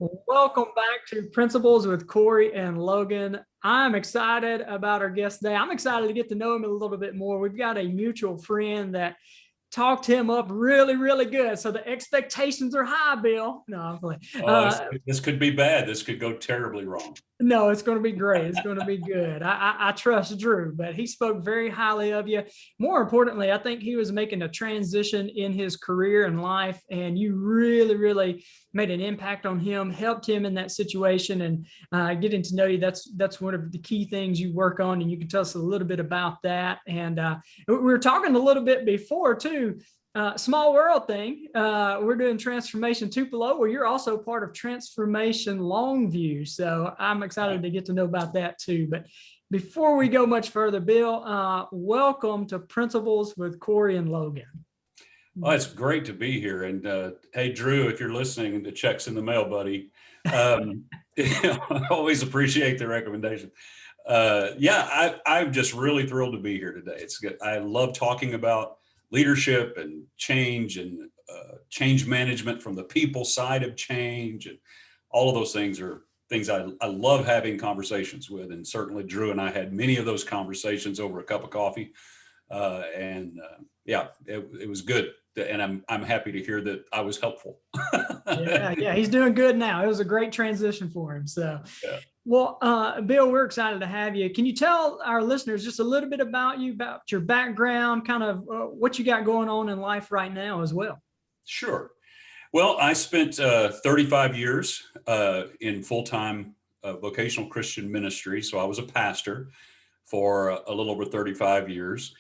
Welcome back to Principles with Cory and Logan. I'm excited about our guest today. I'm excited to get to know him a little bit more. We've got a mutual friend that talked him up really, really good. So the expectations are high, Bill. No, I'm playing. This could be bad. This could go terribly wrong. No, it's going to be great. It's going to be good. I trust Drew, but he spoke very highly of you. More importantly, I think he was making a transition in his career and life, and you really, really made an impact on him, helped him in that situation, and getting to know you. That's one of the key things you work on, and you can tell us a little bit about that. And we were talking a little bit before too. Small world thing. We're doing Transformation Tupelo, where you're also part of Transformation Longview. So I'm excited to get to know about that too. But before we go much further, Bill, welcome to Principles with Cory and Logan. Well, it's great to be here. And hey, Drew, if you're listening, the check's in the mail, buddy. I always appreciate the recommendation. I'm just really thrilled to be here today. It's good. I love talking about leadership and change management from the people side of change, and all of those things are things I love having conversations with. And certainly Drew and I had many of those conversations over a cup of coffee, it was good. And I'm happy to hear that I was helpful. yeah, he's doing good now. It was a great transition for him. So, yeah. Well, Bill, we're excited to have you. Can you tell our listeners just a little bit about you, about your background, kind of what you got going on in life right now as well? Sure. Well, I spent 35 years in full-time vocational Christian ministry. So I was a pastor for a little over 35 years.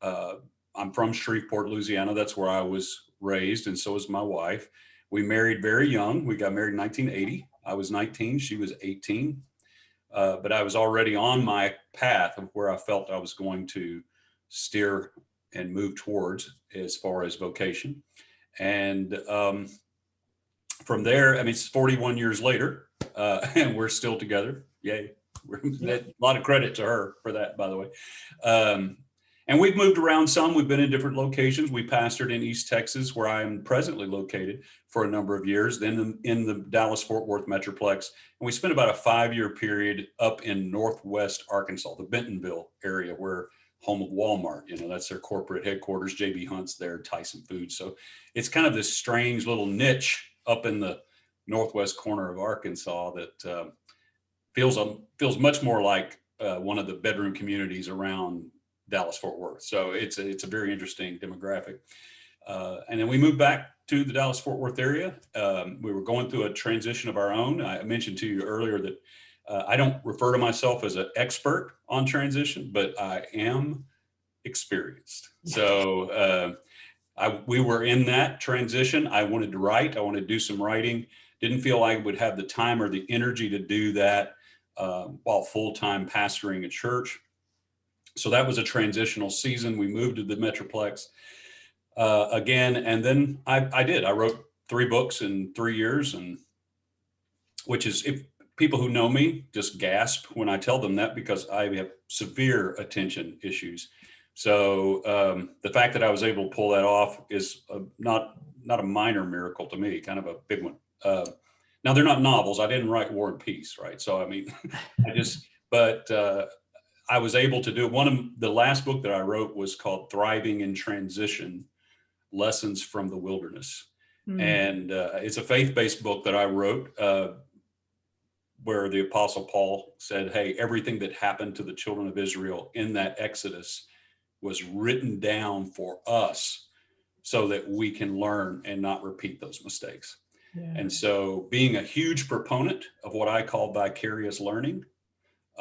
I'm from Shreveport, Louisiana. That's where I was raised, and so is my wife. We married very young. We got married in 1980. I was 19, she was 18. But I was already on my path of where I felt I was going to steer and move towards as far as vocation. And from there, I mean, it's 41 years later, and we're still together. Yay. A lot of credit to her for that, by the way. And we've moved around some. We've been in different locations. We pastored in East Texas, where I am presently located, for a number of years, then in the Dallas-Fort Worth Metroplex. And we spent about a 5-year period up in Northwest Arkansas, the Bentonville area, where home of Walmart, that's their corporate headquarters. JB Hunt's there, Tyson Foods. So it's kind of this strange little niche up in the northwest corner of Arkansas that feels much more like one of the bedroom communities around Dallas-Fort Worth. So it's a very interesting demographic. And then we moved back to the Dallas-Fort Worth area. We were going through a transition of our own. I mentioned to you earlier that I don't refer to myself as an expert on transition, but I am experienced. So we were in that transition. I wanted to write. I wanted to do some writing. Didn't feel I would have the time or the energy to do that while full-time pastoring a church. So that was a transitional season. We moved to the Metroplex again, and then I wrote 3 books in 3 years, and which is, if people who know me just gasp when I tell them that, because I have severe attention issues. So the fact that I was able to pull that off is not a minor miracle to me, kind of a big one. Now, they're not novels. I didn't write War and Peace, right? So, I mean, I was able to do it. One of the last book that I wrote was called Thriving in Transition, Lessons from the Wilderness. And it's a faith-based book that I wrote where the Apostle Paul said, hey, everything that happened to the children of Israel in that Exodus was written down for us so that we can learn and not repeat those mistakes. Yeah. And so, being a huge proponent of what I call vicarious learning,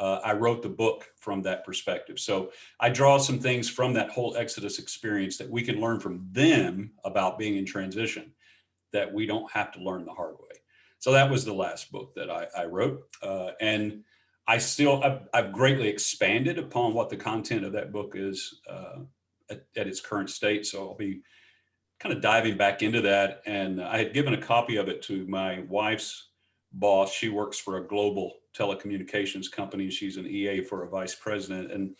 I wrote the book from that perspective. So I draw some things from that whole Exodus experience that we can learn from them about being in transition, that we don't have to learn the hard way. So that was the last book that I wrote. And I've greatly expanded upon what the content of that book is at its current state. So I'll be kind of diving back into that. And I had given a copy of it to my wife's boss. She works for a global telecommunications company. She's an EA for a vice president. And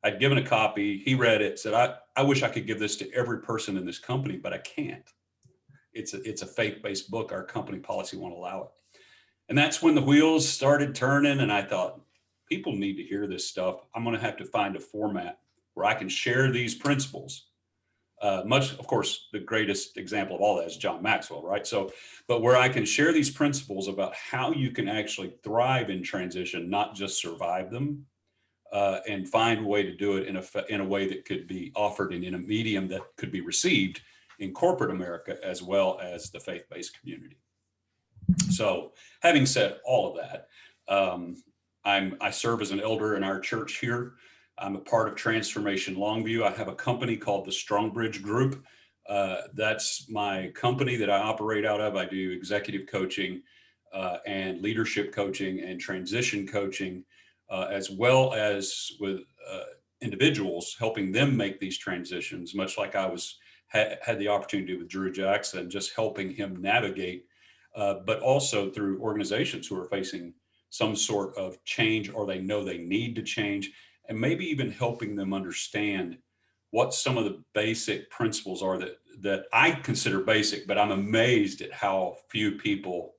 I'd given a copy. He read it, said, I wish I could give this to every person in this company, but I can't. it's a faith-based book. Our company policy won't allow it. And that's when the wheels started turning. And I thought, people need to hear this stuff. I'm going to have to find a format where I can share these principles. Of course, the greatest example of all that is John Maxwell, right? So, but where I can share these principles about how you can actually thrive in transition, not just survive them, and find a way to do it in a way that could be offered in a medium that could be received in corporate America as well as the faith-based community. So, having said all of that, I serve as an elder in our church here. I'm a part of Transformation Longview. I have a company called the Stonebridge Group. That's my company that I operate out of. I do executive coaching and leadership coaching and transition coaching, as well as with individuals, helping them make these transitions, much like I had the opportunity with Drew Jackson, just helping him navigate, but also through organizations who are facing some sort of change, or they know they need to change, and maybe even helping them understand what some of the basic principles are that I consider basic, but I'm amazed at how few people,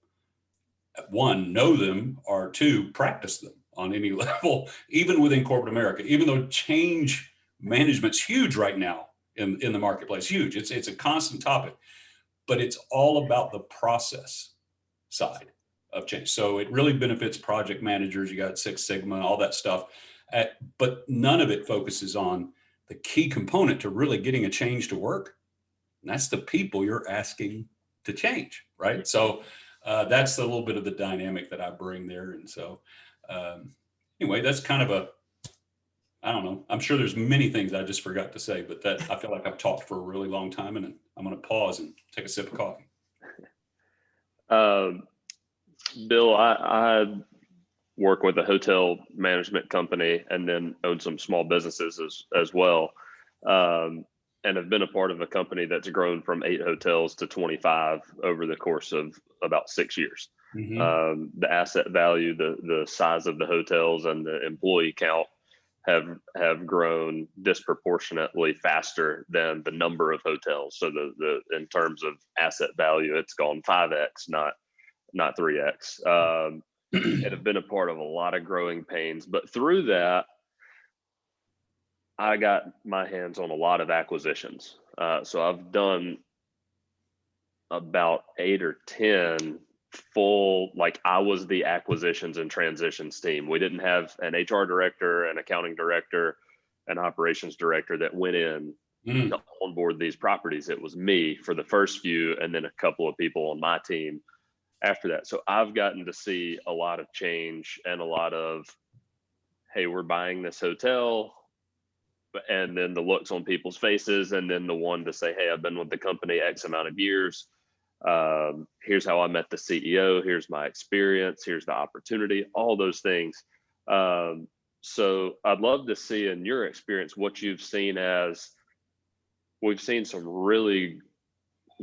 one, know them, or two, practice them on any level, even within corporate America, even though change management's huge right now in the marketplace, huge. It's a constant topic, but it's all about the process side of change. So it really benefits project managers. You got Six Sigma, all that stuff. But none of it focuses on the key component to really getting a change to work. And that's the people you're asking to change, right? So that's a little bit of the dynamic that I bring there. And so anyway, that's kind of I don't know. I'm sure there's many things I just forgot to say, but that I feel like I've talked for a really long time, and I'm going to pause and take a sip of coffee. Bill, I work with a hotel management company and then own some small businesses as well. And have been a part of a company that's grown from 8 hotels to 25 over the course of about 6 years. Mm-hmm. The asset value, the size of the hotels, and the employee count have grown disproportionately faster than the number of hotels. So the in terms of asset value, it's gone 5x, not 3x. And have been a part of a lot of growing pains, but through that, I got my hands on a lot of acquisitions. So I've done about 8 or 10 full, like I was the acquisitions and transitions team. We didn't have an HR director, an accounting director, an operations director that went in to onboard these properties. It was me for the first few, and then a couple of people on my team after that. So I've gotten to see a lot of change and a lot of, hey, we're buying this hotel, and then the looks on people's faces, and then the one to say, hey, I've been with the company X amount of years. Here's how I met the CEO. Here's my experience. Here's the opportunity, all those things. So I'd love to see in your experience what you've seen as we've seen some really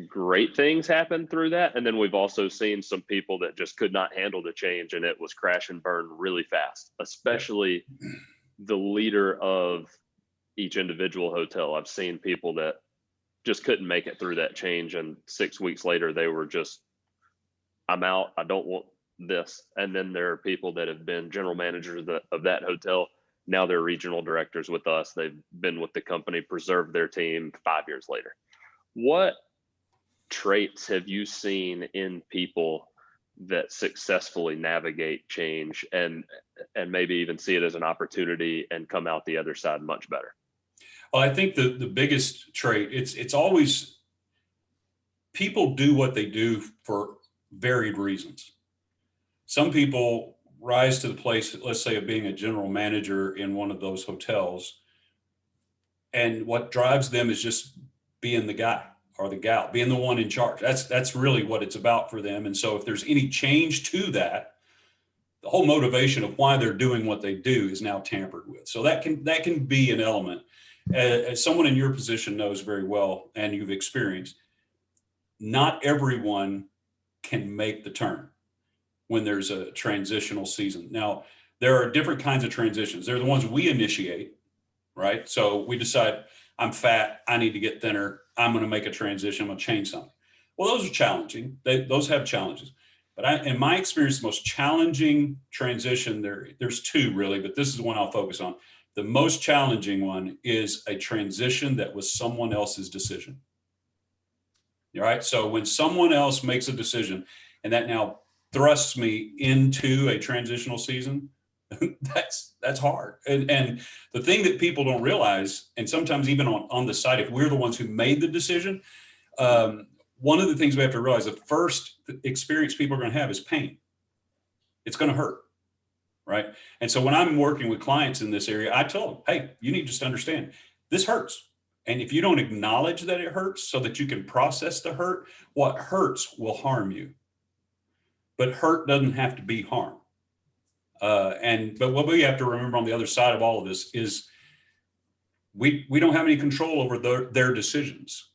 great things happen through that. And then we've also seen some people that just could not handle the change, and it was crash and burn really fast, especially the leader of each individual hotel. I've seen people that just couldn't make it through that change, and 6 weeks later they were just, I'm out, I don't want this. And then there are people that have been general managers of that hotel. Now they're regional directors with us. They've been with the company, preserved their team 5 years later. What traits have you seen in people that successfully navigate change and maybe even see it as an opportunity and come out the other side much better? Well, I think the biggest trait, it's always, people do what they do for varied reasons. Some people rise to the place, let's say, of being a general manager in one of those hotels, and what drives them is just being the guy or the gal, being the one in charge. That's really what it's about for them. And so if there's any change to that, the whole motivation of why they're doing what they do is now tampered with. So that can be an element. As someone in your position knows very well, and you've experienced, not everyone can make the turn when there's a transitional season. Now, there are different kinds of transitions. There are the ones we initiate, right? So we decide, I'm fat, I need to get thinner, I'm going to make a transition, I'm going to change something. Well, those are challenging. Those have challenges. But in my experience, the most challenging transition, there's two really, but this is the one I'll focus on. The most challenging one is a transition that was someone else's decision. All right. So when someone else makes a decision and that now thrusts me into a transitional season, that's hard. And the thing that people don't realize, and sometimes even on the side, if we're the ones who made the decision, one of the things we have to realize, the first experience people are going to have is pain. It's going to hurt. Right. And so when I'm working with clients in this area, I tell them, hey, you need to just understand this hurts. And if you don't acknowledge that it hurts so that you can process the hurt, what hurts will harm you. But hurt doesn't have to be harm. But what we have to remember on the other side of all of this is we don't have any control over their decisions.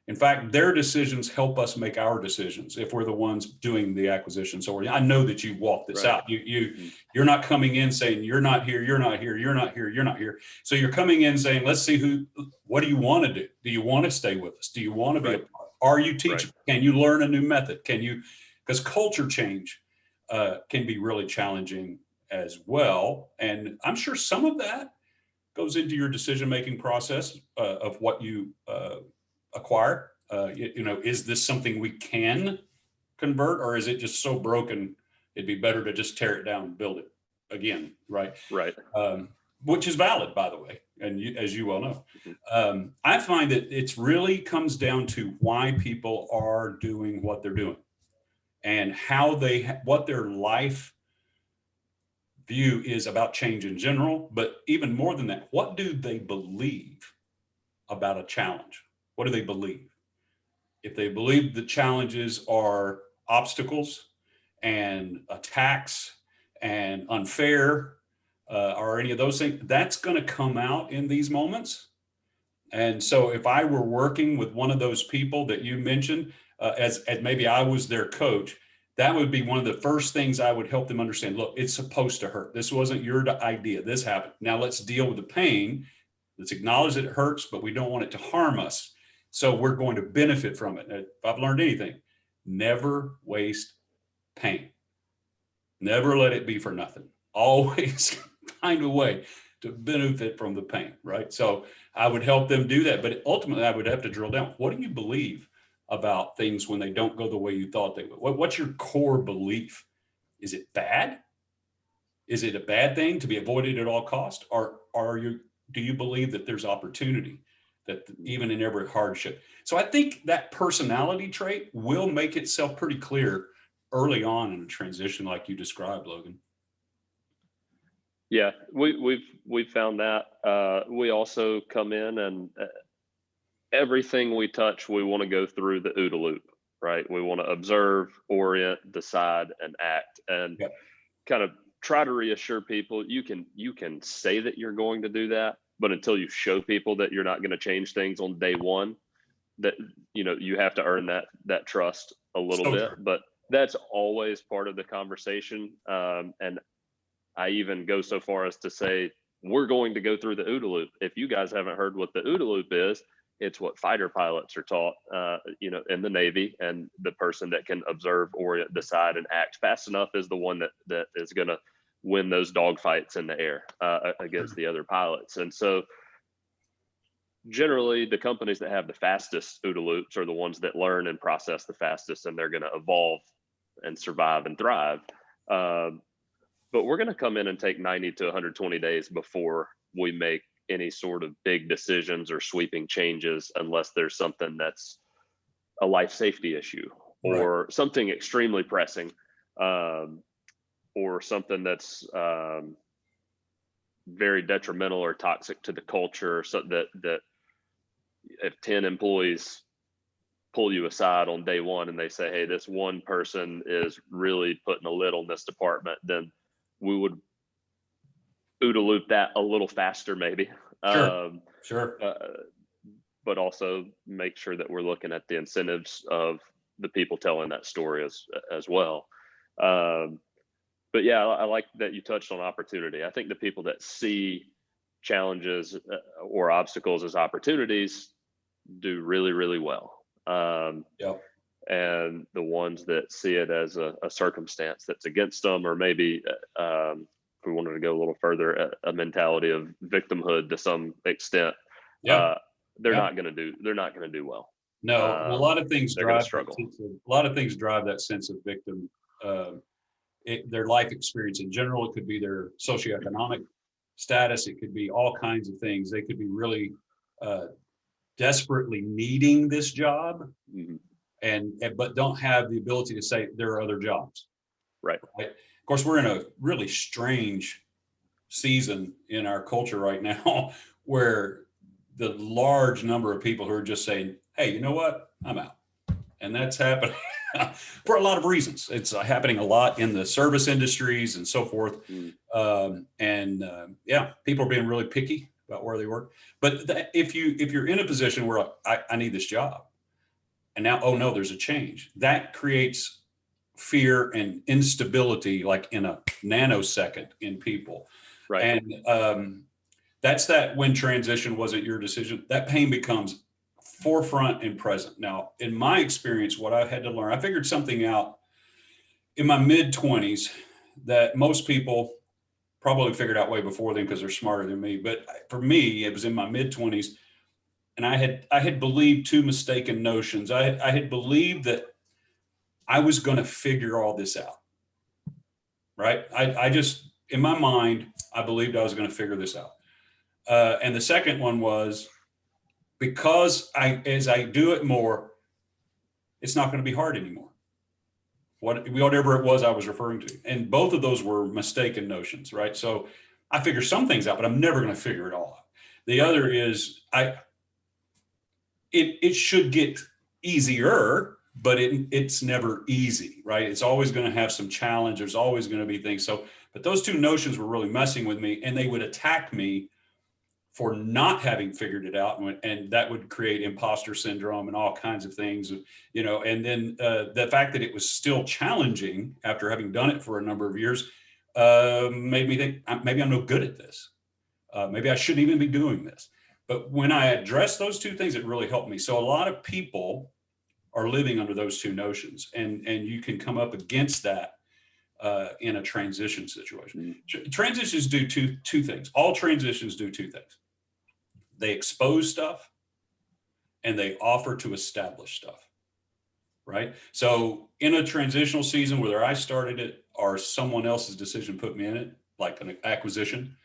In fact, their decisions help us make our decisions if we're the ones doing the acquisition. So I know that you walked this out. You're not coming in saying you're not here, you're not here, you're not here, you're not here. So you're coming in saying, let's see what do you want to do? Do you want to stay with us? Do you want to be a part? Are you teachable? Can you learn a new method? Because culture change can be really challenging as well. And I'm sure some of that goes into your decision-making process of what you acquire. Is this something we can convert, or is it just so broken it'd be better to just tear it down and build it again? Right. Which is valid, by the way, and as you well know. I find that it's really comes down to why people are doing what they're doing and what their life view is about change in general, but even more than that, what do they believe about a challenge? What do they believe? If they believe the challenges are obstacles and attacks and unfair, or any of those things, that's going to come out in these moments. And so if I were working with one of those people that you mentioned, as maybe I was their coach, that would be one of the first things I would help them understand. Look, it's supposed to hurt. This wasn't your idea. This happened. Now let's deal with the pain. Let's acknowledge that it hurts, but we don't want it to harm us. So we're going to benefit from it. If I've learned anything, never waste pain. Never let it be for nothing. Always find a way to benefit from the pain, right? So I would help them do that. But ultimately, I would have to drill down. What do you believe about things when they don't go the way you thought they would? What's your core belief? Is it bad? Is it a bad thing to be avoided at all costs? Or do you believe that there's opportunity, that even in every hardship? So I think that personality trait will make itself pretty clear early on in a transition like you described, Logan. Yeah, we've found that. We also come in and everything we touch, we want to go through the OODA loop, right? We want to observe, orient, decide, and act, and kind of try to reassure people you can say that you're going to do that, but until you show people that you're not going to change things on day one, that you have to earn that trust a little bit. But that's always part of the conversation. And I even go so far as to say we're going to go through the OODA loop. If you guys haven't heard what the OODA loop is, it's what fighter pilots are taught, in the Navy, and the person that can observe, orient, decide, and act fast enough is the one that is going to win those dogfights in the air against the other pilots. And so generally the companies that have the fastest OODA loops are the ones that learn and process the fastest, and they're going to evolve and survive and thrive. But we're going to come in and take 90 to 120 days before we make any sort of big decisions or sweeping changes, unless there's something that's a life safety issue or something extremely pressing, or something that's very detrimental or toxic to the culture. So that if 10 employees pull you aside on day one and they say, hey, this one person is really putting a lid on this department, then we would OODA loop that a little faster, maybe. Sure. But also make sure that we're looking at the incentives of the people telling that story as well. But yeah, I like that you touched on opportunity. I think the people that see challenges or obstacles as opportunities do really, really well. and the ones that see it as a circumstance that's against them, or maybe if we wanted to go a little further, a mentality of victimhood to some extent, Yeah. they're Yeah. not going to do well. No, a lot of things They're going to drive struggle. a lot of things drive that sense of victim. Their life experience in general. It could be their socioeconomic status. It could be all kinds of things. They could be really desperately needing this job, but don't have the ability to say there are other jobs. Right. Of course, we're in a really strange season in our culture right now where the large number of people who are just saying, hey, you know what? I'm out. And that's happening for a lot of reasons. It's happening a lot in the service industries and so forth. Yeah, people are being really picky about where they work. But if you're in a position where I need this job, and now, oh no, there's a change, that creates fear and instability like in a nanosecond in people. Right. And that's that when transition wasn't your decision, that pain becomes forefront and present. Now, in my experience, what I had to learn, I figured something out in my mid-20s that most people probably figured out way before then because they're smarter than me. But for me, it was in my mid-20s, and I had believed two mistaken notions. I had believed that I was going to figure all this out. Right? I just, in my mind, I believed I was going to figure this out. And the second one was, because as I do it more, it's not going to be hard anymore. Whatever it was I was referring to. And both of those were mistaken notions, right? So I figure some things out, but I'm never going to figure it all out. The other is it should get easier, but it's never easy, right? It's always going to have some challenge. There's always going to be things. So, but those two notions were really messing with me, and they would attack me for not having figured it out, and that would create imposter syndrome and all kinds of things, and then the fact that it was still challenging after having done it for a number of years made me think maybe I'm no good at this. Maybe I shouldn't even be doing this. But when I addressed those two things, it really helped me. So a lot of people are living under those two notions, and you can come up against that in a transition situation. Transitions do two things. All transitions do two things. They expose stuff and they offer to establish stuff, right? So in a transitional season, whether I started it or someone else's decision put me in it, like an acquisition.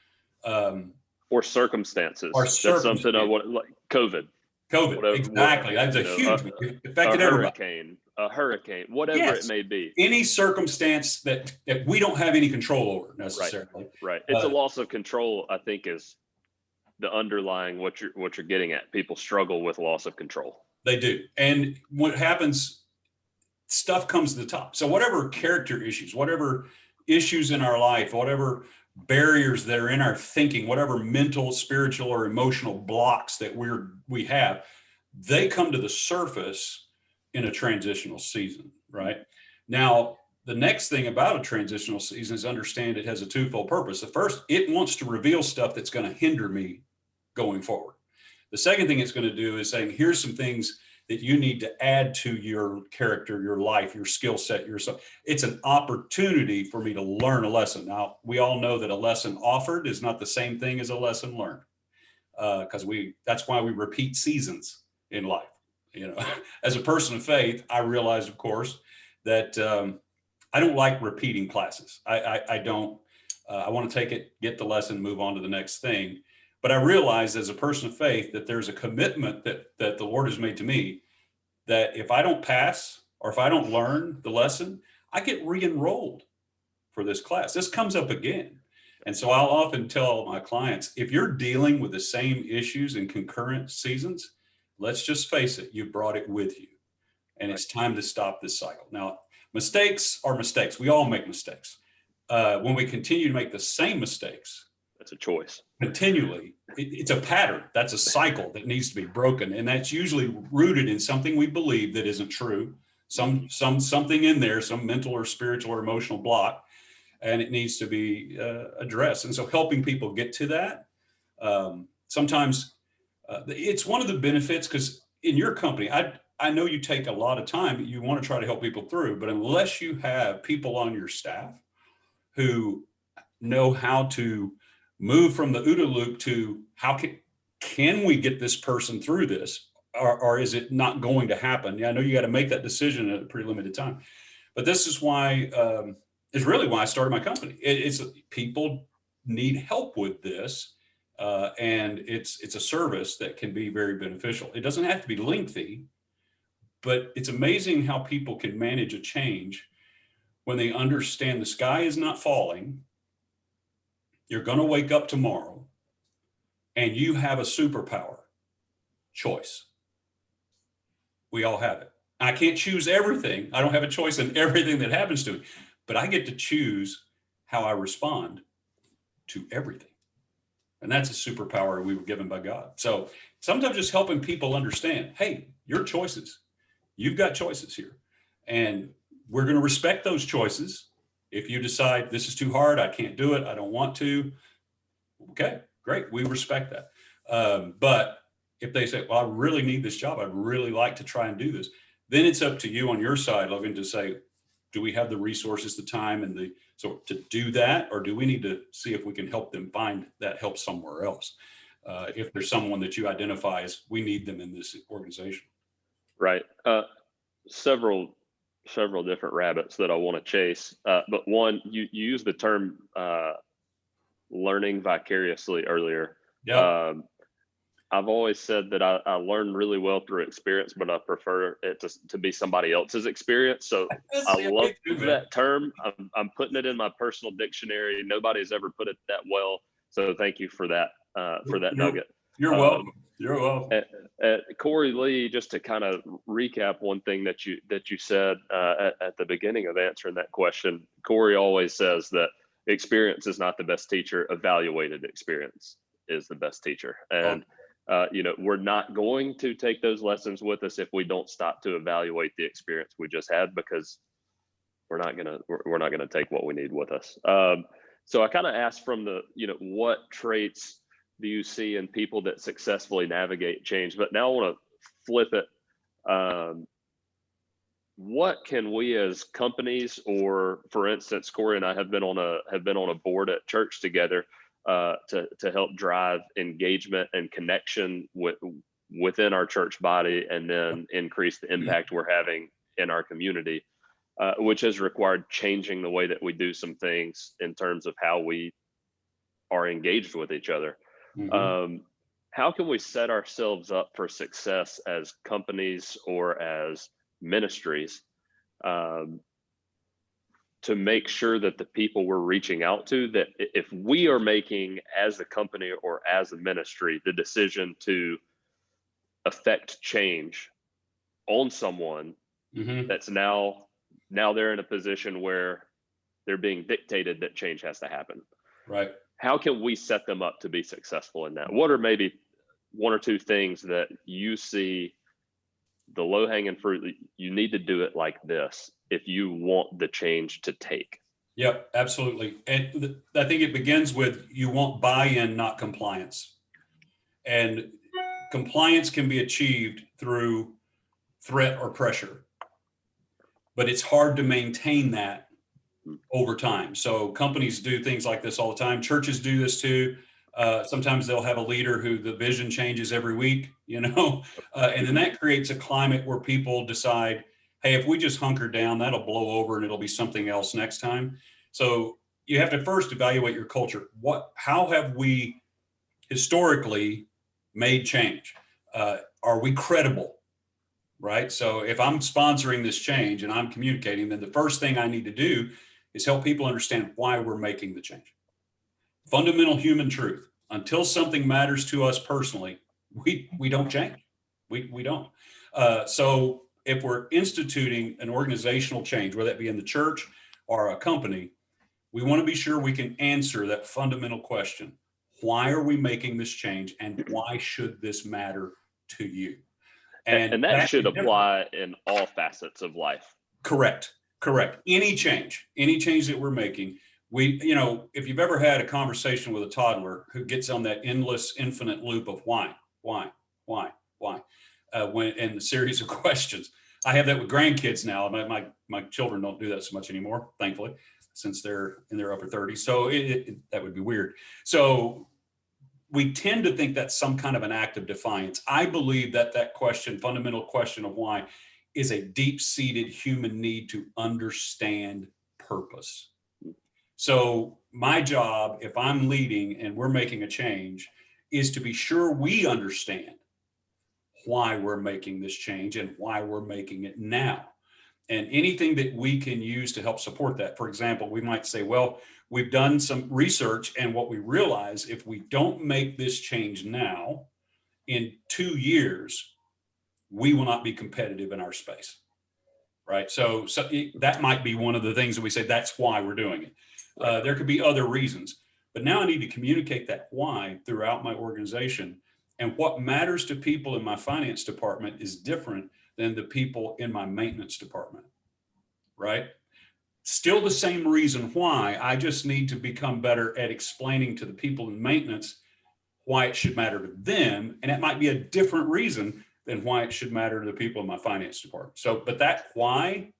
Or circumstances. That's something like COVID. Whatever, exactly. That's a huge, affected a hurricane, whatever it may be. Any circumstance that we don't have any control over necessarily. Right. It's a loss of control, I think, is the underlying what you're getting at. People struggle with loss of control. They do. And what happens, stuff comes to the top. So whatever character issues, whatever issues in our life, whatever barriers that are in our thinking, whatever mental, spiritual, or emotional blocks that we have, they come to the surface in a transitional season, right? Now, the next thing about a transitional season is understand it has a twofold purpose. The first, it wants to reveal stuff that's going to hinder me going forward. The second thing it's going to do is saying, here's some things that you need to add to your character, your life, your skill set, yourself. It's an opportunity for me to learn a lesson. Now, we all know that a lesson offered is not the same thing as a lesson learned, because that's why we repeat seasons in life. As a person of faith, I realized, of course, that I don't like repeating classes. I don't. I want to take it, get the lesson, move on to the next thing. But I realized as a person of faith that there's a commitment that the Lord has made to me that if I don't pass or if I don't learn the lesson, I get re-enrolled for this class. This comes up again. And so I'll often tell my clients, if you're dealing with the same issues in concurrent seasons, let's just face it, you brought it with you. And it's time to stop this cycle. Now, mistakes are mistakes. We all make mistakes. When we continue to make the same mistakes, that's a choice. Continually, it's a pattern. That's a cycle that needs to be broken. And that's usually rooted in something we believe that isn't true. Something in there, some mental or spiritual or emotional block, and it needs to be addressed. And so helping people get to that, sometimes it's one of the benefits, because in your company, I know you take a lot of time, you want to try to help people through, but unless you have people on your staff who know how to move from the OODA loop to how can we get this person through this, or is it not going to happen? Yeah, I know you got to make that decision at a pretty limited time, but this is why, is really why I started my company. It's people need help with this. And it's a service that can be very beneficial. It doesn't have to be lengthy, but it's amazing how people can manage a change when they understand the sky is not falling. You're going to wake up tomorrow and you have a superpower: choice. We all have it. I can't choose everything. I don't have a choice in everything that happens to me, but I get to choose how I respond to everything. And that's a superpower we were given by God. So sometimes just helping people understand, hey, your choices, you've got choices here. And we're going to respect those choices. If you decide this is too hard, I can't do it, I don't want to, okay, great, we respect that. But if they say, well, I really need this job, I'd really like to try and do this, then it's up to you on your side, Logan, to say, do we have the resources, the time, and so to do that, or do we need to see if we can help them find that help somewhere else? If there's someone that you identify as, we need them in this organization. Right. Several different rabbits that I want to chase. But one, you use the term learning vicariously earlier. Yeah. I've always said that I learn really well through experience, but I prefer it to be somebody else's experience. So I love that term. I'm putting it in my personal dictionary. Nobody's ever put it that well. So thank you for that nugget. You're welcome. You're welcome. Cory Lee, just to kind of recap one thing that you said at the beginning of answering that question, Cory always says that experience is not the best teacher. Evaluated experience is the best teacher. And we're not going to take those lessons with us if we don't stop to evaluate the experience we just had, because we're not gonna take what we need with us. So I kind of asked from the, what traits do you see in people that successfully navigate change? But now I want to flip it. What can we as companies, or for instance, Cory and I have been on a board at church together to help drive engagement and connection within our church body, and then increase the impact we're having in our community, which has required changing the way that we do some things in terms of how we are engaged with each other. Mm-hmm. How can we set ourselves up for success as companies or as ministries to make sure that the people we're reaching out to, that if we are making as a company or as a ministry the decision to affect change on someone, mm-hmm. that's now they're in a position where they're being dictated that change has to happen. Right. How can we set them up to be successful in that? What are maybe one or two things that you see the low-hanging fruit? You need to do it like this if you want the change to take. Yep, absolutely. And I think it begins with, you want buy-in, not compliance. And compliance can be achieved through threat or pressure, but it's hard to maintain that over time. So companies do things like this all the time. Churches do this too. Sometimes they'll have a leader who the vision changes every week, and then that creates a climate where people decide, hey, if we just hunker down, that'll blow over and it'll be something else next time. So you have to first evaluate your culture. How have we historically made change? Are we credible? Right? So if I'm sponsoring this change and I'm communicating, then the first thing I need to do is help people understand why we're making the change. Fundamental human truth: until something matters to us personally, we don't change. We don't. So if we're instituting an organizational change, whether that be in the church or a company, we want to be sure we can answer that fundamental question: why are we making this change, and why should this matter to you? And that should apply in all facets of life. Correct. Any change that we're making, if you've ever had a conversation with a toddler who gets on that endless, infinite loop of why, in the series of questions. I have that with grandkids now. My children don't do that so much anymore, thankfully, since they're in their upper 30s. So that would be weird. So we tend to think that's some kind of an act of defiance. I believe that question, fundamental question of why, is a deep-seated human need to understand purpose. So my job, if I'm leading and we're making a change, is to be sure we understand why we're making this change and why we're making it now. And anything that we can use to help support that. For example, we might say, well, we've done some research, and what we realize, if we don't make this change now, in 2 years, we will not be competitive in our space, right? So that might be one of the things that we say, that's why we're doing it. There could be other reasons, but now I need to communicate that why throughout my organization. And what matters to people in my finance department is different than the people in my maintenance department, right? Still the same reason why. I just need to become better at explaining to the people in maintenance why it should matter to them. And it might be a different reason than why it should matter to the people in my finance department. So, but that why,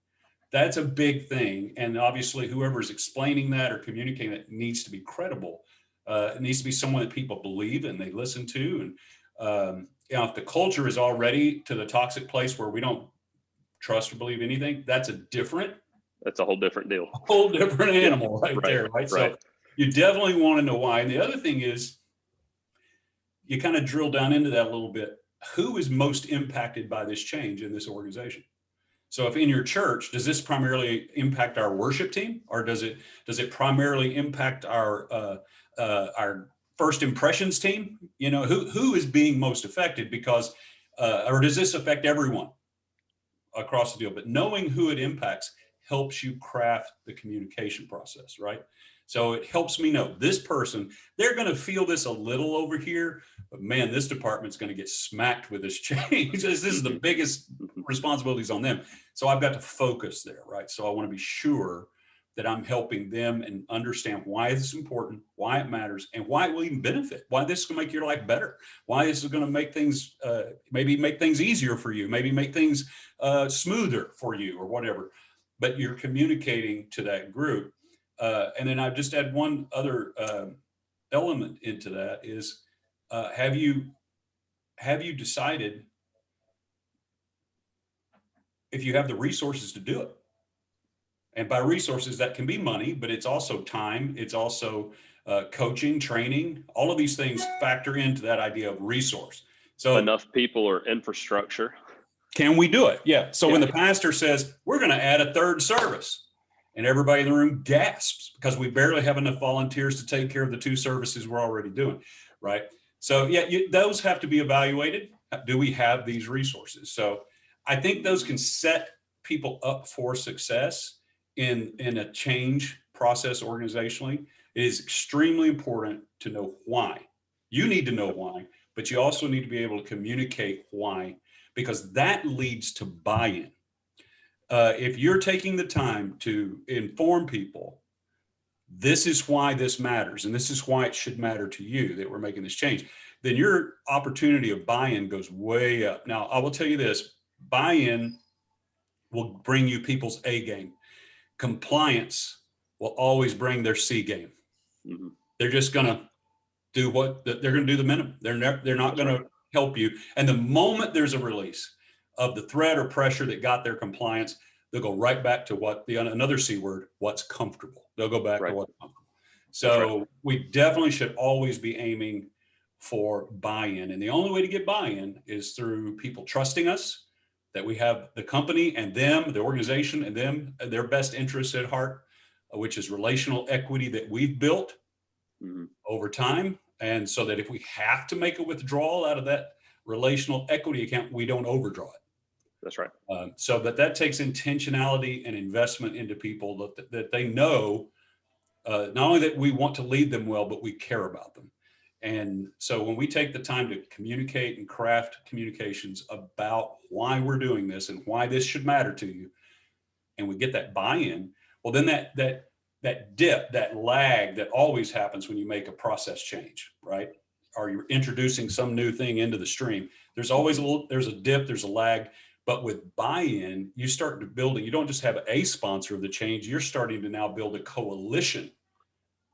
that's a big thing. And obviously whoever's explaining that or communicating that needs to be credible. It needs to be someone that people believe and they listen to. And if the culture is already to the toxic place where we don't trust or believe anything, that's a whole different deal. A whole different animal there, right? So you definitely want to know why. And the other thing is, you kind of drill down into that a little bit. Who is most impacted by this change in this organization? So if in your church, does this primarily impact our worship team, or does it primarily impact our first impressions team? You know, who is being most affected, because or does this affect everyone across the deal? But knowing who it impacts helps you craft the communication process, right? So it helps me know this person, they're going to feel this a little over here, but man, this department's going to get smacked with this change. This is the biggest responsibilities on them. So I've got to focus there, right? So I want to be sure that I'm helping them and understand why this is important, why it matters, and why it will even benefit, why this is going to make your life better, why this is going to make things, maybe make things easier for you, maybe make things smoother for you or whatever. But you're communicating to that group. And then I've just add one other element into that is, have you decided if you have the resources to do it? And by resources, that can be money, but it's also time. It's also coaching, training. All of these things factor into that idea of resource. So enough people or infrastructure. Can we do it? Yeah. So when the pastor says, we're going to add a third service, and everybody in the room gasps because we barely have enough volunteers to take care of the 2 services we're already doing, right? So those have to be evaluated. Do we have these resources? So I think those can set people up for success in a change process organizationally. It is extremely important to know why. You need to know why, but you also need to be able to communicate why, because that leads to buy-in. If you're taking the time to inform people, this is why this matters, and this is why it should matter to you that we're making this change, then your opportunity of buy-in goes way up. Now, I will tell you this, buy-in will bring you people's A game. Compliance will always bring their C game. Mm-hmm. They're just going to do they're going to do the minimum. They're not going to help you. And the moment there's a release of the threat or pressure that got their compliance, they'll go right back to another C word, what's comfortable. They'll go back to what's comfortable. So we definitely should always be aiming for buy-in. And the only way to get buy-in is through people trusting us, that we have the company and them, the organization and them, their best interests at heart, which is relational equity that we've built over time. And so that if we have to make a withdrawal out of that relational equity account, we don't overdraw it. That's right. So that takes intentionality and investment into people that they know, not only that we want to lead them well, but we care about them. And so when we take the time to communicate and craft communications about why we're doing this and why this should matter to you, and we get that buy-in, well, then that dip, that lag that always happens when you make a process change, right? or you're introducing some new thing into the stream. There's always there's a dip, there's a lag. But with buy-in, you start to building, you don't just have a sponsor of the change, you're starting to now build a coalition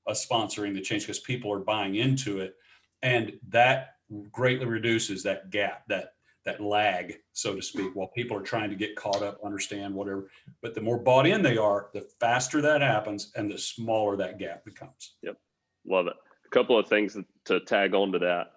of sponsoring the change because people are buying into it. And that greatly reduces that gap, that lag, so to speak, while people are trying to get caught up, understand whatever. But the more bought in they are, the faster that happens and the smaller that gap becomes. Yep. Love it. A couple of things to tag on to that.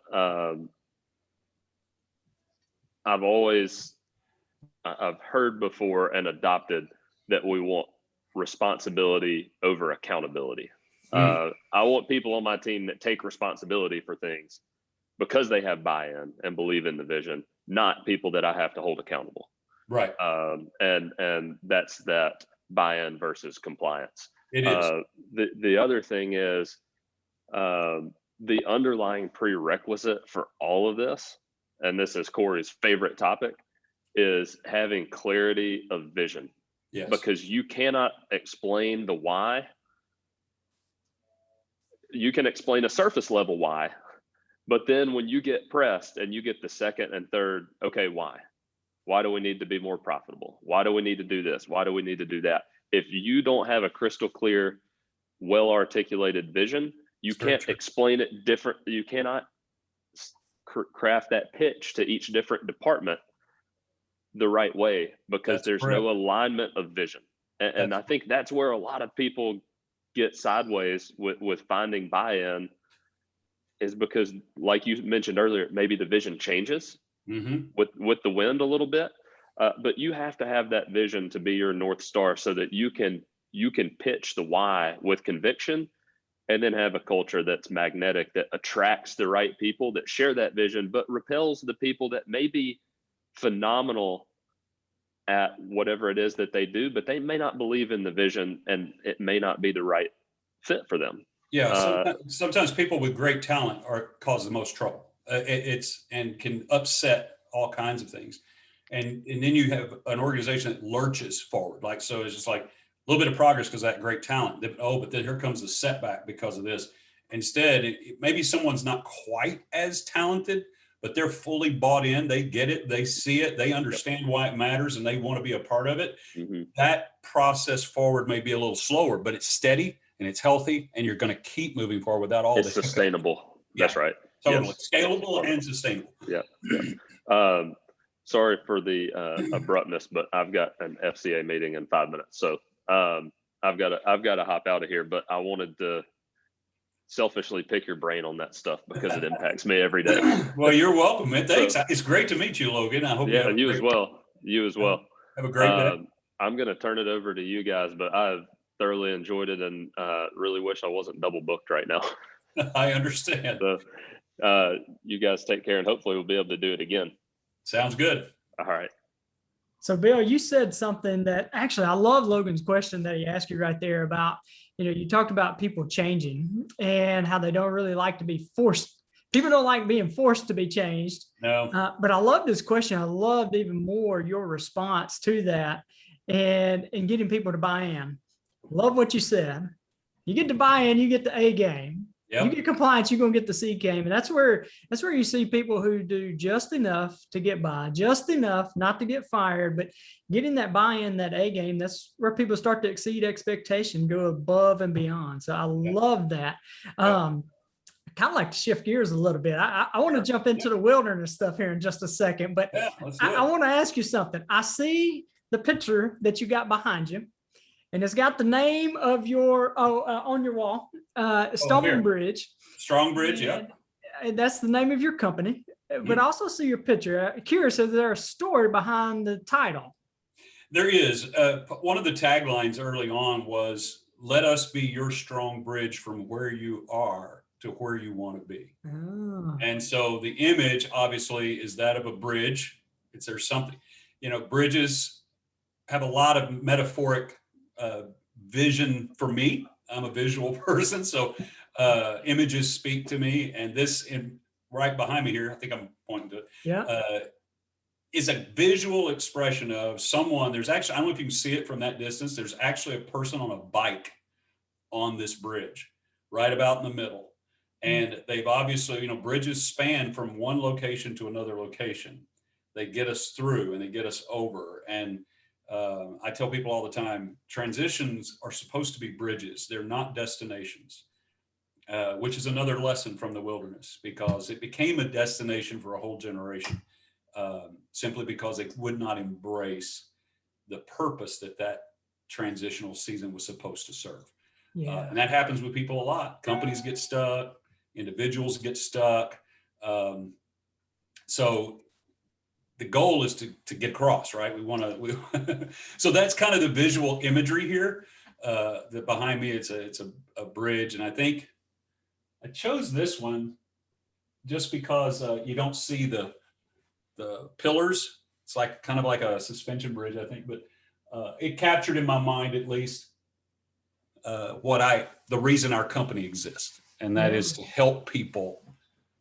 I've heard before and adopted that we want responsibility over accountability. I want people on my team that take responsibility for things because they have buy-in and believe in the vision, not people that I have to hold accountable. Right. And that's that buy-in versus compliance. It is. The other thing is the underlying prerequisite for all of this, and this is Cory's favorite topic, is having clarity of vision. Yes. Because you cannot explain the why. You can explain a surface level why, but then when you get pressed and you get the second and third, okay, why? Why do we need to be more profitable? Why do we need to do this? Why do we need to do that? If you don't have a crystal clear, well-articulated vision, you can't explain it different. You cannot craft that pitch to each different department the right way because there's no alignment of vision. And I think that's where a lot of people get sideways with finding buy-in, is because, like you mentioned earlier, maybe the vision changes with the wind a little bit, but you have to have that vision to be your North Star so that you can pitch the why with conviction, and then have a culture that's magnetic, that attracts the right people that share that vision, but repels the people that may be phenomenal at whatever it is that they do, but they may not believe in the vision and it may not be the right fit for them. Yeah. Sometimes people with great talent cause the most trouble. And can upset all kinds of things. And then you have an organization that lurches forward. So it's just like a little bit of progress because of that great talent. But then here comes the setback because of this. Instead, maybe someone's not quite as talented, but they're fully bought in. They get it. They see it. They understand why it matters, and they want to be a part of it. That process forward may be a little slower, but it's steady and it's healthy, and you're going to keep moving forward without all this. It's sustainable. That's right. Totally. Yes. Scalable and sustainable. Yeah. Sorry for the abruptness, but I've got an FCA meeting in 5 minutes. So I've got to hop out of here, but I wanted to selfishly pick your brain on that stuff because it impacts me every day. Well, you're welcome, man. Thanks. It's great to meet you, Logan. I hope you as well. You as well. Have a great day. I'm going to turn it over to you guys, but I've thoroughly enjoyed it and really wish I wasn't double booked right now. I understand. So you guys take care, and hopefully we'll be able to do it again. Sounds good. All right. So Bill, you said something that actually, I love Logan's question that he asked you right there about, you talked about people changing and how they don't really like to be forced. People don't like being forced to be changed. No. But I love this question. I loved even more your response to that and getting people to buy in. Love what you said. You get to buy in, you get the A game. Yep. You get compliance, you're going to get the C game. And that's where you see people who do just enough to get by, just enough not to get fired, but getting that buy-in, that A game, that's where people start to exceed expectation, go above and beyond. So I love that. Kind of like to shift gears a little bit. I want to jump into the wilderness stuff here in just a second, but I want to ask you something. I see the picture that you got behind you, and it's got the name of your on your wall, Stonebridge. Stonebridge, yeah. And that's the name of your company. But I also see your picture. Curious, is there a story behind the title? There is. One of the taglines early on was, "Let us be your strong bridge from where you are to where you want to be." Oh. And so the image obviously is that of a bridge. There's something, bridges have a lot of metaphoric vision for me. I'm a visual person, so images speak to me. And this right behind me here, I think I'm pointing to it, is a visual expression of someone. There's actually, I don't know if you can see it from that distance, there's actually a person on a bike on this bridge, right about in the middle. And they've obviously, you know, bridges span from one location to another location. They get us through and they get us over. And I tell people all the time, transitions are supposed to be bridges. They're not destinations, which is another lesson from the wilderness, because it became a destination for a whole generation, simply because they would not embrace the purpose that that transitional season was supposed to serve. Yeah. And that happens with people a lot. Companies get stuck, individuals get stuck. So the goal is to get across, right? We want to, so that's kind of the visual imagery here. That behind me, it's a bridge. And I think I chose this one just because you don't see the pillars. It's like kind of like a suspension bridge, I think, but it captured in my mind, at least, the reason our company exists. And that is to help people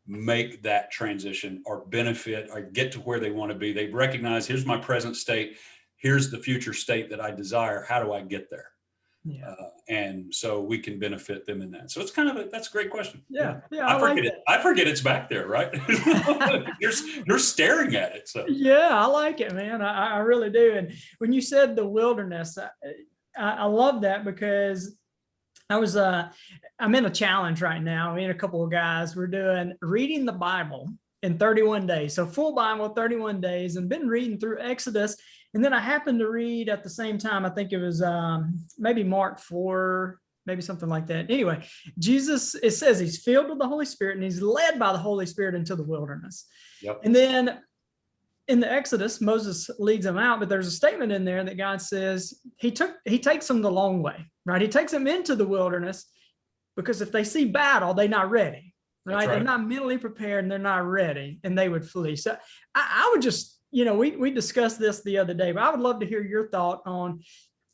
make that transition or benefit or get to where they want to be. They recognize, here's my present state, here's the future state that I desire. How do I get there? Yeah. And so we can benefit them in that. So it's kind of that's a great question. Yeah. I forget it's back there, right? you're staring at it. So yeah, I like it, man. I really do. And when you said the wilderness, I love that, because I'm in a challenge right now. Me and a couple of guys, we're doing reading the Bible in 31 days. So full Bible, 31 days, and been reading through Exodus. And then I happened to read at the same time, I think it was maybe Mark 4, maybe something like that. Anyway, Jesus, it says he's filled with the Holy Spirit and he's led by the Holy Spirit into the wilderness. Yep. And then in the Exodus, Moses leads them out, but there's a statement in there that God says he takes them the long way, right? He takes them into the wilderness because if they see battle, they're not ready, right? They're not mentally prepared and they're not ready, and they would flee. So I would just, we discussed this the other day, but I would love to hear your thought on,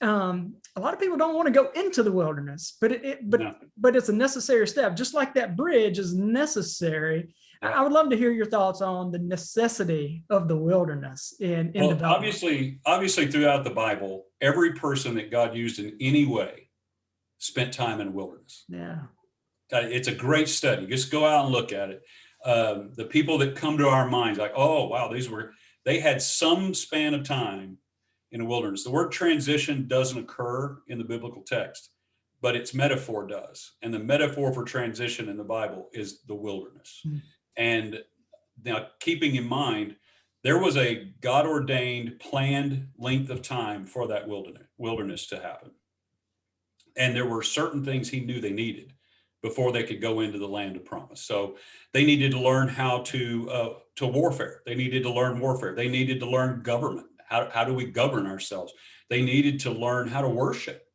a lot of people don't want to go into the wilderness, but it's a necessary step, just like that bridge is necessary. Yeah. I would love to hear your thoughts on the necessity of the wilderness in development. Obviously throughout the Bible, every person that God used in any way spent time in wilderness. Yeah. It's a great study. Just go out and look at it. The people that come to our minds, like, oh, wow, they had some span of time in a wilderness. The word transition doesn't occur in the biblical text, but its metaphor does. And the metaphor for transition in the Bible is the wilderness. Mm-hmm. And now, keeping in mind, there was a God-ordained, planned length of time for that wilderness to happen. And there were certain things he knew they needed before they could go into the land of promise. So they needed to learn how to warfare. They needed to learn warfare. They needed to learn government. How do we govern ourselves? They needed to learn how to worship.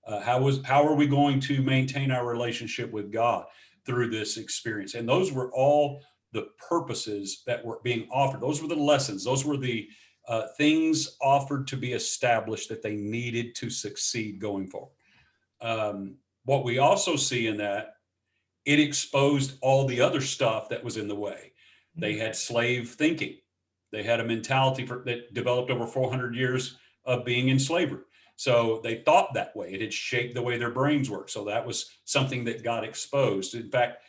How are we going to maintain our relationship with God through this experience? And those were all the purposes that were being offered. Those were the lessons. Those were the things offered to be established that they needed to succeed going forward. What we also see in that, it exposed all the other stuff that was in the way. They had slave thinking. They had a mentality that developed over 400 years of being in slavery. So they thought that way. It had shaped the way their brains work. So that was something that got exposed. In fact,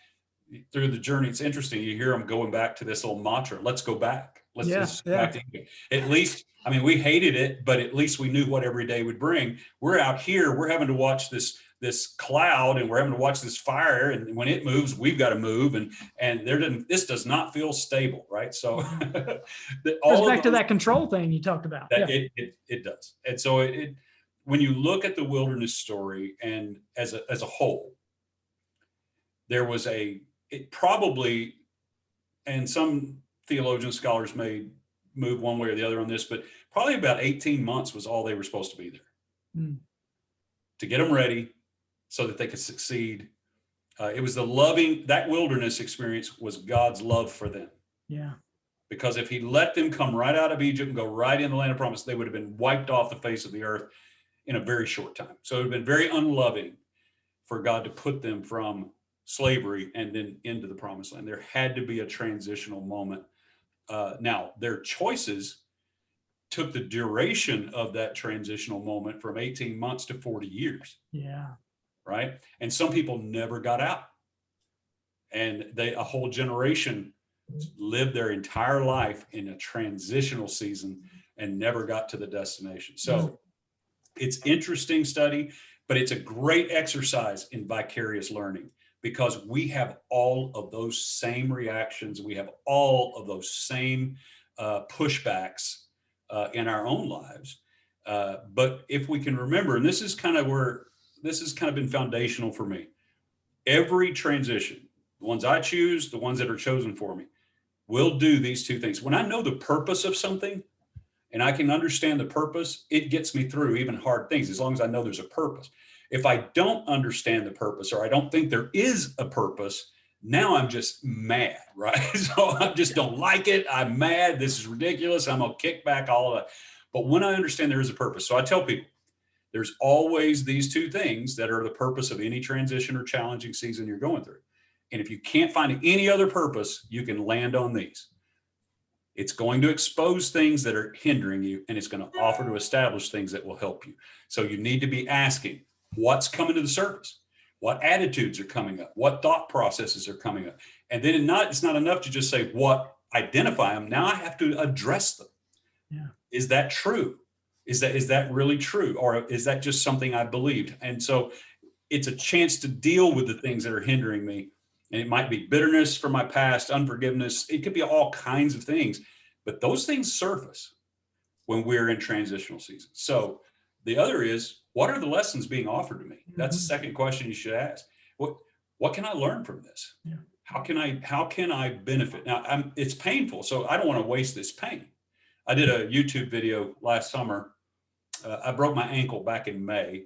through the journey, it's interesting. You hear them going back to this little mantra, let's go back. Let's go back to England. At least, I mean, we hated it, but at least we knew what every day would bring. We're out here, we're having to watch this cloud, and we're having to watch this fire. And when it moves, we've got to move. And this does not feel stable, right? So goes back to that control thing you talked about. It does. And so when you look at the wilderness story and as a whole, there was it probably, and some theologian scholars may move one way or the other on this, but probably about 18 months was all they were supposed to be there to get them ready so that they could succeed. It was that wilderness experience was God's love for them. Yeah. Because if he let them come right out of Egypt and go right in the land of promise, they would have been wiped off the face of the earth in a very short time. So it would have been very unloving for God to put them from slavery and then into the promised land. There had to be a transitional moment. Now, their choices took the duration of that transitional moment from 18 months to 40 years. Yeah. Right. And some people never got out. And a whole generation lived their entire life in a transitional season and never got to the destination. So it's interesting study, but it's a great exercise in vicarious learning, because we have all of those same reactions. We have all of those same pushbacks in our own lives. But if we can remember, and this has kind of been foundational for me, every transition, the ones I choose, the ones that are chosen for me, will do these two things. When I know the purpose of something and I can understand the purpose, it gets me through even hard things, as long as I know there's a purpose. If I don't understand the purpose, or I don't think there is a purpose, now I'm just mad, right? So I just don't like it. I'm mad. This is ridiculous. I'm going to kick back all of that. But when I understand there is a purpose, so I tell people, there's always these two things that are the purpose of any transition or challenging season you're going through. And if you can't find any other purpose, you can land on these. It's going to expose things that are hindering you, and it's going to offer to establish things that will help you. So you need to be asking, what's coming to the surface? What attitudes are coming up? What thought processes are coming up? And then it's not enough to just say what, identify them. Now I have to address them. Yeah. Is that true? Is that really true? Or is that just something I believed? And so it's a chance to deal with the things that are hindering me. And it might be bitterness from my past, unforgiveness. It could be all kinds of things, but those things surface when we're in transitional season. So the other is, what are the lessons being offered to me? That's the second question you should ask. What can I learn from this? Yeah. How can I benefit? Now, it's painful, so I don't want to waste this pain. I did a YouTube video last summer. I broke my ankle back in May.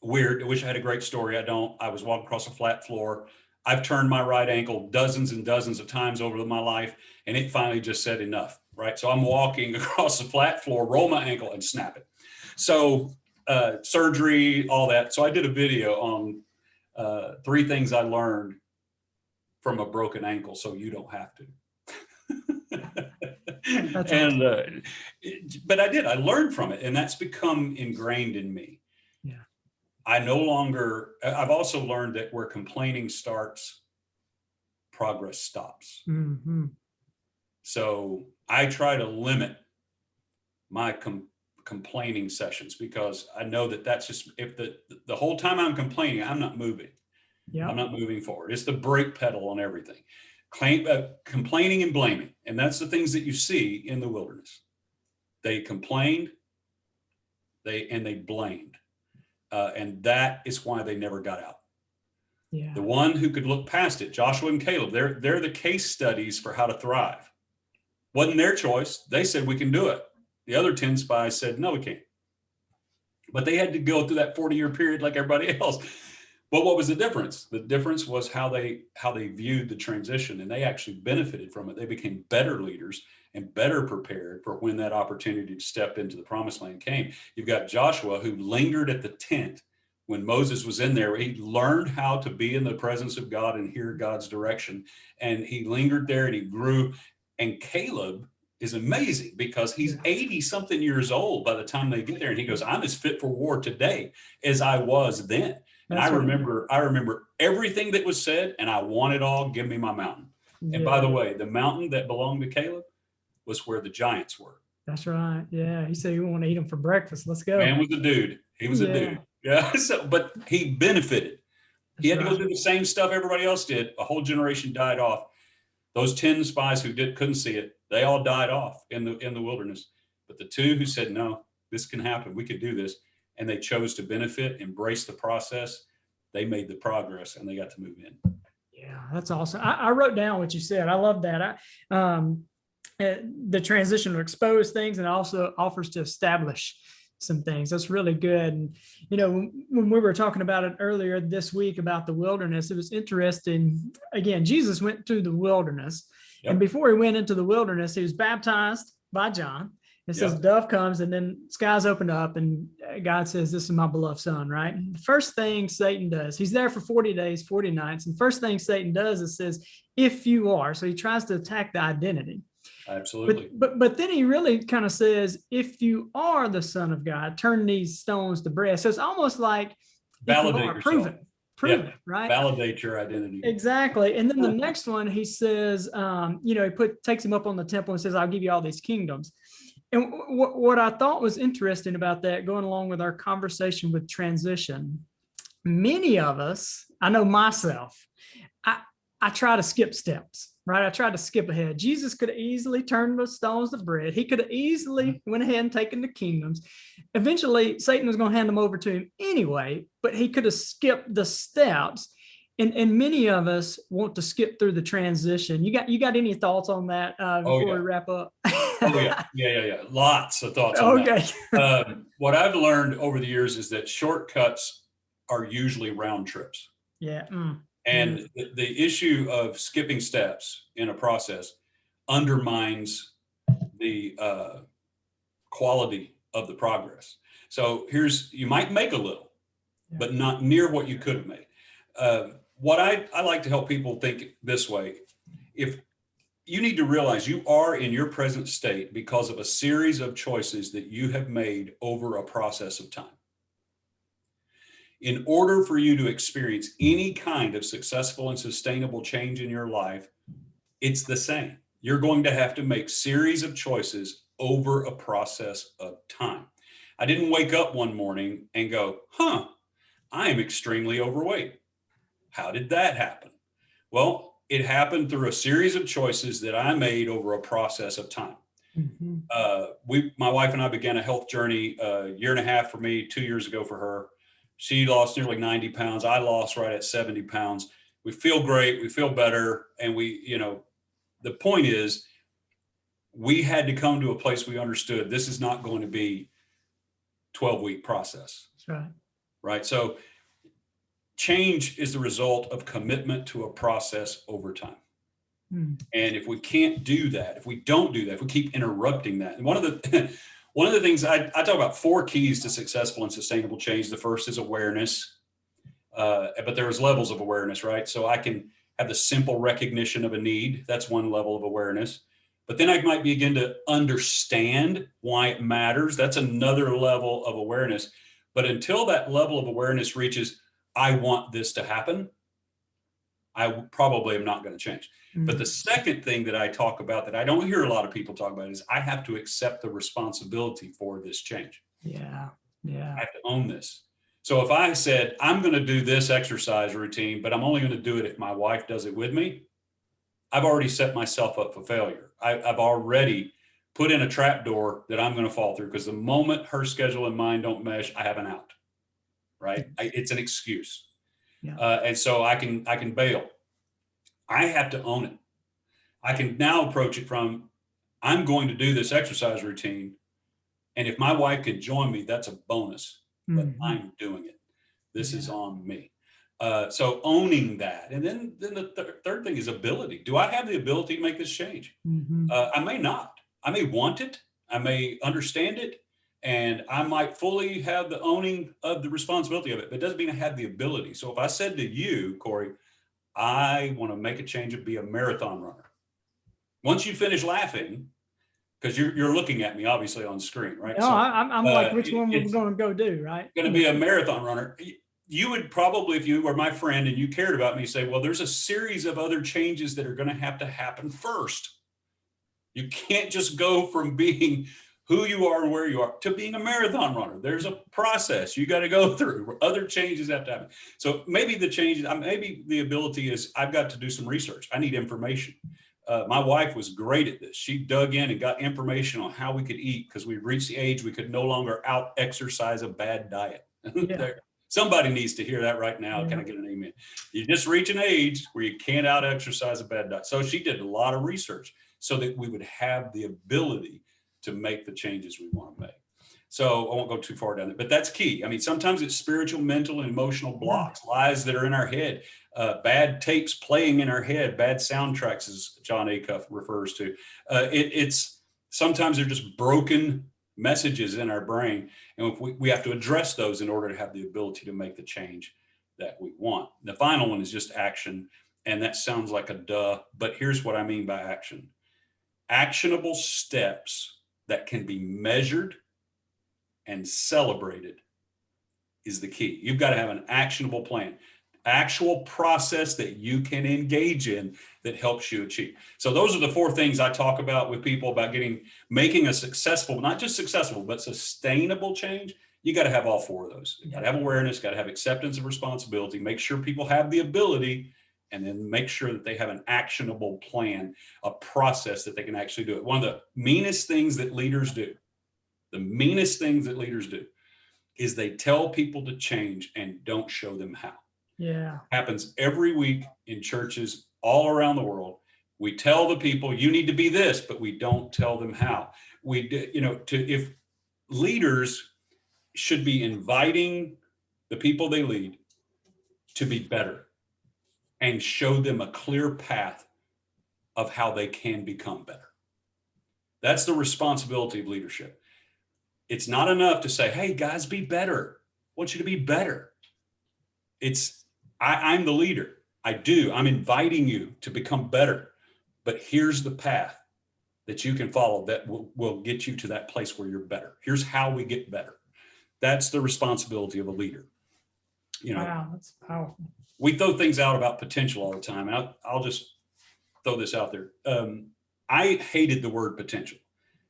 Weird. I wish I had a great story. I don't. I was walking across a flat floor. I've turned my right ankle dozens and dozens of times over my life, and it finally just said enough, right? So I'm walking across the flat floor, roll my ankle, and snap it. So surgery, all that. So I did a video on 3 things I learned from a broken ankle, so you don't have to. And but I learned from it, and that's become ingrained in me. Yeah. I've also learned that where complaining starts, progress stops. Mm-hmm. So I try to limit my complaining sessions, because I know that that's just, if the whole time I'm complaining, I'm not moving. Yeah. I'm not moving forward. It's the brake pedal on everything. Complaining and blaming. And that's the things that you see in the wilderness. They complained, they blamed. And that is why they never got out. Yeah. The one who could look past it, Joshua and Caleb, they're the case studies for how to thrive. Wasn't their choice. They said, we can do it. The other 10 spies said, no, we can't. But they had to go through that 40-year period like everybody else. But what was the difference? The difference was how they viewed the transition, and they actually benefited from it. They became better leaders and better prepared for when that opportunity to step into the promised land came. You've got Joshua, who lingered at the tent when Moses was in there. He learned how to be in the presence of God and hear God's direction. And he lingered there and he grew. And Caleb is amazing, because he's 80 something years old by the time they get there. And he goes, I'm as fit for war today as I was then. And I remember everything that was said, and I want it all. Give me my mountain. Yeah. And by the way, the mountain that belonged to Caleb was where the giants were. That's right. Yeah. He said he wanted to eat them for breakfast. Let's go. Man was a dude. He was a dude. Yeah. So, but he benefited. He had to go through the same stuff everybody else did. A whole generation died off. Those 10 spies who couldn't see it, they all died off in the wilderness. But the 2 who said, no, this can happen. We could do this. And they chose to benefit, embrace the process. They made the progress, and they got to move in. Yeah, that's awesome. I wrote down what you said. I love that. The transition to expose things, and also offers to establish some things. That's really good. And, when we were talking about it earlier this week about the wilderness, it was interesting. Again, Jesus went through the wilderness. Yep. And before he went into the wilderness, he was baptized by John. It says dove comes, and then skies open up, and God says, this is my beloved son, right? And the first thing Satan does, he's there for 40 days, 40 nights. And first thing Satan does is says, if you are, so he tries to attack the identity. Absolutely. But then he really kind of says, if you are the son of God, turn these stones to bread. So it's almost like, validate yourself. Prove it. prove it, right? Validate your identity. Exactly. And then the next one, he says, he takes him up on the temple and says, I'll give you all these kingdoms. And what I thought was interesting about that, going along with our conversation with transition, many of us, I know myself, I try to skip steps, right? I try to skip ahead. Jesus could have easily turned the stones to bread. He could have easily went ahead and taken the kingdoms. Eventually, Satan was going to hand them over to him anyway, but he could have skipped the steps. And many of us want to skip through the transition. You got any thoughts on that before we wrap up? Yeah. Lots of thoughts on that. What I've learned over the years is that shortcuts are usually round trips. Yeah. And the issue of skipping steps in a process undermines the quality of the progress. So you might make a little, but not near what you could have made. What I like to help people think this way: if you need to realize you are in your present state because of a series of choices that you have made over a process of time. In order for you to experience any kind of successful and sustainable change in your life, it's the same. You're going to have to make series of choices over a process of time. I didn't wake up one morning and go, I am extremely overweight. How did that happen? Well, it happened through a series of choices that I made over a process of time. My wife and I began a health journey a year and a half for me, 2 years ago for her. She lost nearly 90 pounds. I lost right at 70 pounds. We feel great. We feel better. And the point is, we had to come to a place we understood this is not going to be 12-week process. That's right. Right. So change is the result of commitment to a process over time. And if we can't do that, if we don't do that, if we keep interrupting that, and one of the things I talk about 4 keys to successful and sustainable change. The first is awareness, but there's levels of awareness, right? So I can have the simple recognition of a need. That's one level of awareness. But then I might begin to understand why it matters. That's another level of awareness. But until that level of awareness reaches, I want this to happen, I probably am not going to change. But the second thing that I talk about that I don't hear a lot of people talk about is I have to accept the responsibility for this change. Yeah. I have to own this. So if I said, I'm going to do this exercise routine, but I'm only going to do it if my wife does it with me, I've already set myself up for failure. I've already put in a trap door that I'm going to fall through, because the moment her schedule and mine don't mesh, I have an out, right? It's an excuse. And so I can bail. I have to own it. I can now approach it from, I'm going to do this exercise routine. And if my wife can join me, that's a bonus, but I'm doing it. This is on me. So owning that. And then the third thing is ability. Do I have the ability to make this change? I may not. I may want it. I may understand it. And I might fully have the owning of the responsibility of it, but it doesn't mean I have the ability. So if I said to you, Cory, I want to make a change and be a marathon runner. Once you finish laughing, because you're looking at me obviously on screen, right? No, I'm like, which one we're going to go do, right? Going to be a marathon runner. You would probably, if you were my friend and you cared about me, say, well, there's a series of other changes that are going to happen first. You can't just go from being who you are and where you are to being a marathon runner. There's a process you got to go through. Other changes have to happen. So maybe the changes, maybe the ability is I've got to do some research. I need information. My wife was great at this. She dug in and got information on how we could eat, because we reached the age we could no longer out exercise a bad diet. Somebody needs to hear that right now. Can I get an amen? You just reach an age where you can't out exercise a bad diet. So she did a lot of research so that we would have the ability to make the changes we want to make. So I won't go too far down there, but that's key. I mean, sometimes it's spiritual, mental, and emotional blocks, lies that are in our head, bad tapes playing in our head, bad soundtracks, as John Acuff refers to. It's sometimes they're just broken messages in our brain. And we have to address those in order to have the ability to make the change that we want. The final one is just action. And that sounds like a duh, but here's what I mean by action. Actionable steps that can be measured and celebrated is the key. You've got to have an actionable plan. actual process that you can engage in that helps you achieve. So those are the 4 things I talk about with people about making a successful, not just successful, but sustainable change. You got to have all 4 of those. You got to have awareness, got to have acceptance of responsibility, make sure people have the ability, and then make sure that they have an actionable plan, a process that they can actually do it. One of the meanest things that leaders do, is they tell people to change and don't show them how. Yeah. Happens every week in churches all around the world. We tell the people, you need to be this, but we don't tell them how. If leaders should be inviting the people they lead to be better and show them a clear path of how they can become better. That's the responsibility of leadership. It's not enough to say, hey, guys, be better. I want you to be better. I'm the leader. I'm inviting you to become better. But here's the path that you can follow that will get you to that place where you're better. Here's how we get better. That's the responsibility of a leader. Wow, that's powerful. We throw things out about potential all the time. And I'll just throw this out there. I hated the word potential.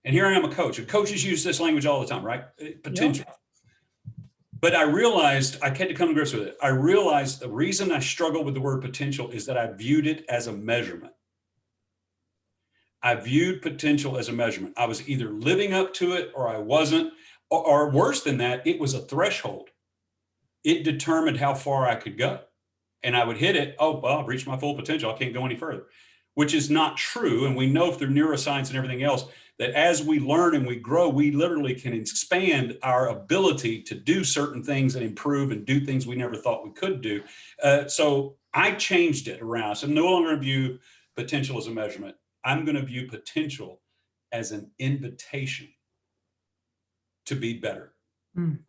And here I am, a coach, and coaches use this language all the time, right? Potential. Yep. But I realized, I had to come to grips with it. I realized the reason I struggled with the word potential is that I viewed it as a measurement. I viewed potential as a measurement. I was either living up to it or I wasn't, or worse than that, it was a threshold. It determined how far I could go. And I would hit it, oh, well, I've reached my full potential. I can't go any further, which is not true. And we know through neuroscience and everything else that as we learn and we grow, we literally can expand our ability to do certain things and improve and do things we never thought we could do. So I changed it around. So I'm no longer view potential as a measurement. I'm going to view potential as an invitation to be better. Mm.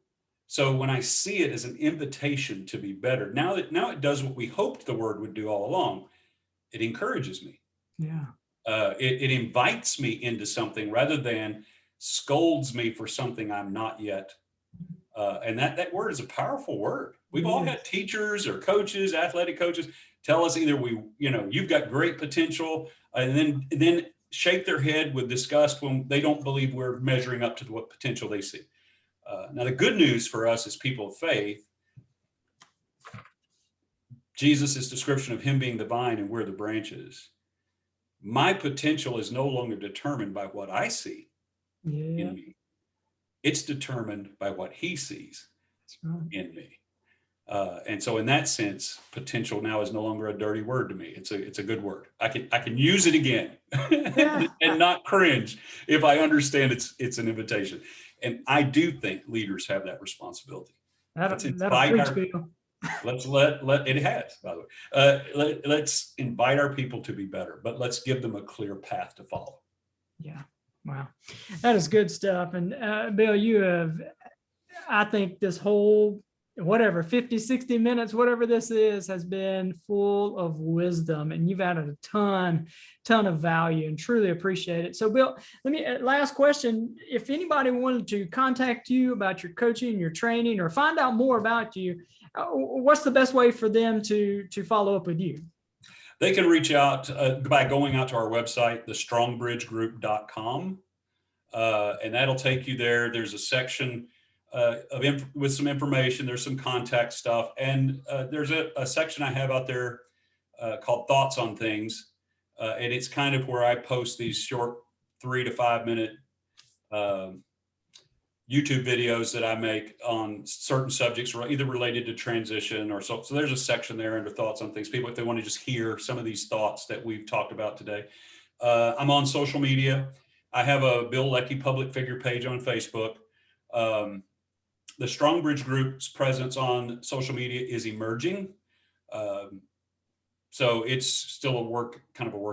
So when I see it as an invitation to be better, now it does what we hoped the word would do all along. It encourages me. Yeah. It invites me into something rather than scolds me for something I'm not yet. And that word is a powerful word. We've all had teachers or coaches, athletic coaches, tell us either you've got great potential, and then shake their head with disgust when they don't believe we're measuring up to what potential they see. Now, the good news for us as people of faith, Jesus' description of him being the vine and we're the branches. My potential is no longer determined by what I see in me. It's determined by what he sees in me. And so in that sense, potential now is no longer a dirty word to me. It's a good word. I can use it again and not cringe if I understand it's an invitation. And I do think leaders have that responsibility. Let's invite our people to be better, but let's give them a clear path to follow. Yeah. Wow. That is good stuff. And Bill, you have, I think this whole, 50, 60 minutes, whatever this is, has been full of wisdom, and you've added a ton of value, and truly appreciate it. So Bill, last question. If anybody wanted to contact you about your coaching, your training, or find out more about you, what's the best way for them to follow up with you? They can reach out by going out to our website, thestrongbridgegroup.com, and that'll take you there. There's a section with some information. There's some contact stuff, and there's a section I have out there called Thoughts on Things, and it's kind of where I post these short 3 to 5 minute YouTube videos that I make on certain subjects, either related to transition or so. So there's a section there under Thoughts on Things. People, if they want to just hear some of these thoughts that we've talked about today. I'm on social media. I have a Bill Leckie public figure page on Facebook. The Stonebridge Group's presence on social media is emerging. So it's still a work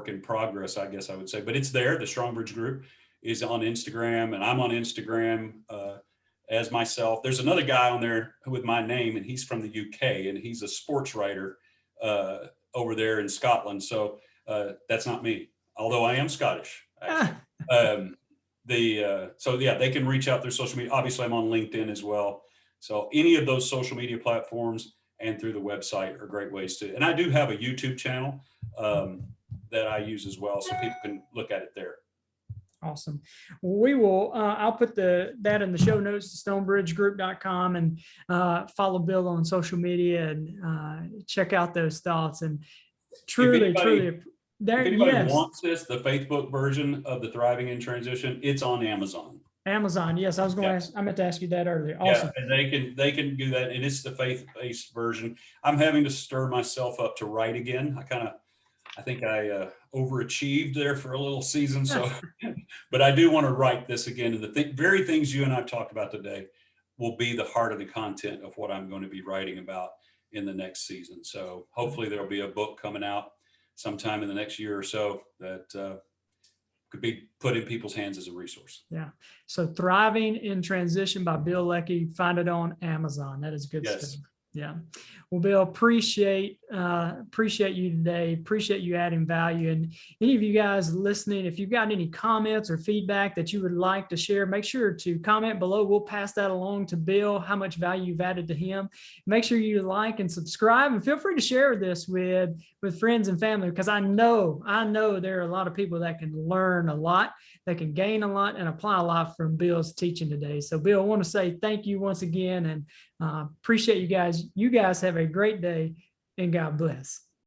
in progress, I guess I would say, but it's there. The Stonebridge Group is on Instagram, and I'm on Instagram as myself. There's another guy on there with my name, and he's from the UK, and he's a sports writer over there in Scotland. So that's not me, although I am Scottish, actually. They can reach out through social media. Obviously, I'm on LinkedIn as well. So any of those social media platforms, and through the website are great ways to. And I do have a YouTube channel that I use as well, so people can look at it there. Awesome. We will, I'll put that in the show notes to stonebridgegroup.com, and follow Bill on social media, and check out those thoughts. And truly, If anybody yes. wants this, the Facebook version of the Thriving in Transition, it's on Amazon. Amazon. Yes, I was going to ask, I meant to ask you that earlier. Awesome. Yeah, and they can do that. And it's the faith-based version. I'm having to stir myself up to write again. I think I overachieved there for a little season. So, but I do want to write this again. And the very things you and I've talked about today will be the heart of the content of what I'm going to be writing about in the next season. So hopefully there'll be a book coming out sometime in the next year or so that could be put in people's hands as a resource. Yeah. So Thriving in Transition by Bill Leckie. Find it on Amazon. That is good stuff. Yeah. Well, Bill, appreciate you today. Appreciate you adding value. And any of you guys listening, if you've got any comments or feedback that you would like to share, make sure to comment below. We'll pass that along to Bill, how much value you've added to him. Make sure you like and subscribe, and feel free to share this with friends and family, because I know there are a lot of people that can learn a lot, that can gain a lot and apply a lot from Bill's teaching today. So Bill, I want to say thank you once again, and appreciate you guys. You guys have a great day, and God bless.